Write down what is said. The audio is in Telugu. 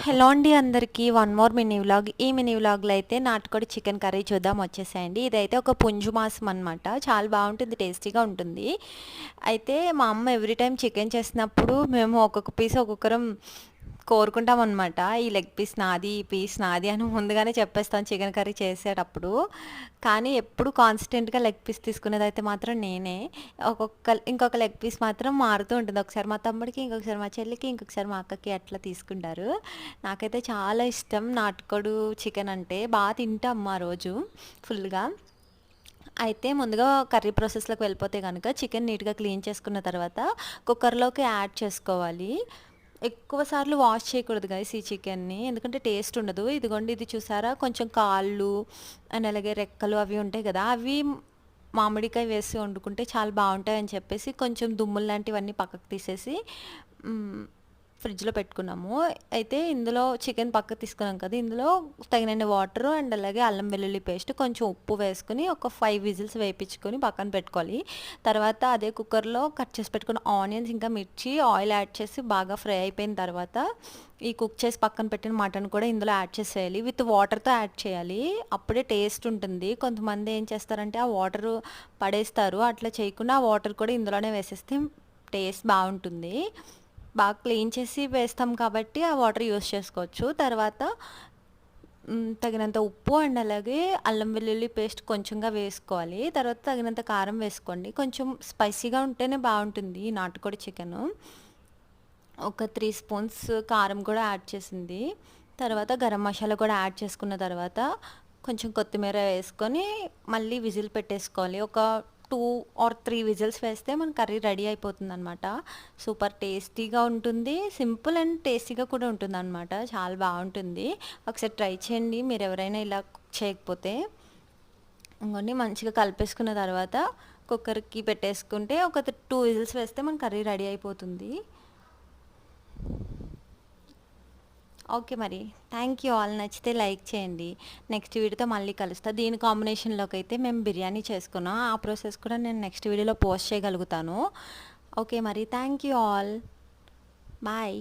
హలో అండి అందరికీ వన్ మోర్ మినీ వ్లాగ్. ఈ మినీ వ్లాగ్లో అయితే నాటుకోడి చికెన్ కర్రీ చూద్దాం వచ్చేసేయండి. ఇదైతే ఒక పుంజు మాసం అనమాట. చాలా బాగుంటుంది, టేస్టీగా ఉంటుంది. అయితే మా అమ్మ ఎవ్రీ టైం చికెన్ చేసినప్పుడు మేము ఒక్కొక్క పీస్ ఒక్కొక్కరం కోరుకుంటాం అనమాట. ఈ లెగ్ పీస్ నాది, ఈ పీస్ నాది అని ముందుగానే చెప్పేస్తాం చికెన్ కర్రీ చేసేటప్పుడు. కానీ ఎప్పుడు కాన్స్టెంట్గా లెగ్ పీస్ తీసుకునేది అయితే మాత్రం నేనే. ఇంకొక లెగ్ పీస్ మాత్రం మారుతూ ఉంటుంది. ఒకసారి మా తమ్ముడికి, ఇంకొకసారి మా చెల్లికి, ఇంకొకసారి మా అక్కకి అట్లా తీసుకుంటారు. నాకైతే చాలా ఇష్టం నాటుకోడు చికెన్ అంటే. బాగా తింటాం ఆ రోజు ఫుల్గా. అయితే ముందుగా కర్రీ ప్రాసెస్లోకి వెళ్ళిపోతే కనుక చికెన్ నీట్గా క్లీన్ చేసుకున్న తర్వాత కుక్కర్లోకి యాడ్ చేసుకోవాలి. ఎక్కువ సార్లు వాష్ చేయకూడదు గైస్ ఈ చికెన్ని, ఎందుకంటే టేస్ట్ ఉండదు. ఇదిగోండి, ఇది చూసారా, కొంచెం కాళ్ళు అండ్ అలాగే రెక్కలు అవి ఉంటాయి కదా, అవి మామిడికాయ వేసి వండుకుంటే చాలా బాగుంటాయి అని చెప్పేసి కొంచెం దుమ్ములు లాంటివన్నీ పక్కకు తీసేసి ఫ్రిడ్జ్లో పెట్టుకున్నాము. అయితే ఇందులో చికెన్ పక్కకు తీసుకున్నాం కదా, ఇందులో తగినన్ని వాటర్ అండ్ అలాగే అల్లం వెల్లుల్లి పేస్ట్, కొంచెం ఉప్పు వేసుకుని ఒక 5 విజిల్స్ వేయించుకొని పక్కన పెట్టుకోవాలి. తర్వాత అదే కుక్కర్లో కట్ చేసి పెట్టుకున్న ఆనియన్స్ ఇంకా మిర్చి ఆయిల్ యాడ్ చేసి బాగా ఫ్రై అయిపోయిన తర్వాత ఈ కుక్ చేసి పక్కన పెట్టిన మటన్ కూడా ఇందులో యాడ్ చేసేయాలి. విత్ వాటర్తో యాడ్ చేయాలి, అప్పుడే టేస్ట్ ఉంటుంది. కొంతమంది ఏం చేస్తారంటే ఆ వాటర్ పడేస్తారు, అట్లా చేయకుండా ఆ వాటర్ కూడా ఇందులోనే వేసేస్తే టేస్ట్ బాగుంటుంది. బాగా క్లీన్ చేసి వేస్తాం కాబట్టి ఆ వాటర్ యూస్ చేసుకోవచ్చు. తర్వాత తగినంత ఉప్పు అండ్ అలాగే అల్లం వెల్లుల్లి పేస్ట్ కొంచెంగా వేసుకోవాలి. తర్వాత తగినంత కారం వేసుకోండి. కొంచెం స్పైసీగా ఉంటేనే బాగుంటుంది ఈ నాటుకోడి చికెను. ఒక 3 స్పూన్స్ కారం కూడా యాడ్ చేసింది. తర్వాత గరం మసాలా కూడా యాడ్ చేసుకున్న తర్వాత కొంచెం కొత్తిమీర వేసుకొని మళ్ళీ విజిల్ పెట్టేసుకోవాలి. ఒక 2 ఆర్ 3 విజిల్స్ వేస్తే మన కర్రీ రెడీ అయిపోతుందనమాట. సూపర్ టేస్టీగా ఉంటుంది, సింపుల్ అండ్ టేస్టీగా కూడా ఉంటుందన్నమాట. చాలా బాగుంటుంది. ఒకసారి ట్రై చేయండి మీరు ఎవరైనా ఇలా కుక్ చేయకపోతే. ఇంకొన్ని మంచిగా కలిపేసుకున్న తర్వాత కుక్కర్కి పెట్టేసుకుంటే ఒక 2 విజిల్స్ వేస్తే మన కర్రీ రెడీ అయిపోతుంది. ఓకే మరి, థ్యాంక్ యూ ఆల్. నచ్చితే లైక్ చేయండి. నెక్స్ట్ వీడియోతో మళ్ళీ కలుస్తా. దీని కాంబినేషన్లోకి అయితే మేము బిర్యానీ చేసుకున్నాం, ఆ ప్రాసెస్ కూడా నేను నెక్స్ట్ వీడియోలో పోస్ట్ చేయగలుగుతాను. ఓకే మరి, థ్యాంక్ యూ ఆల్. బాయ్.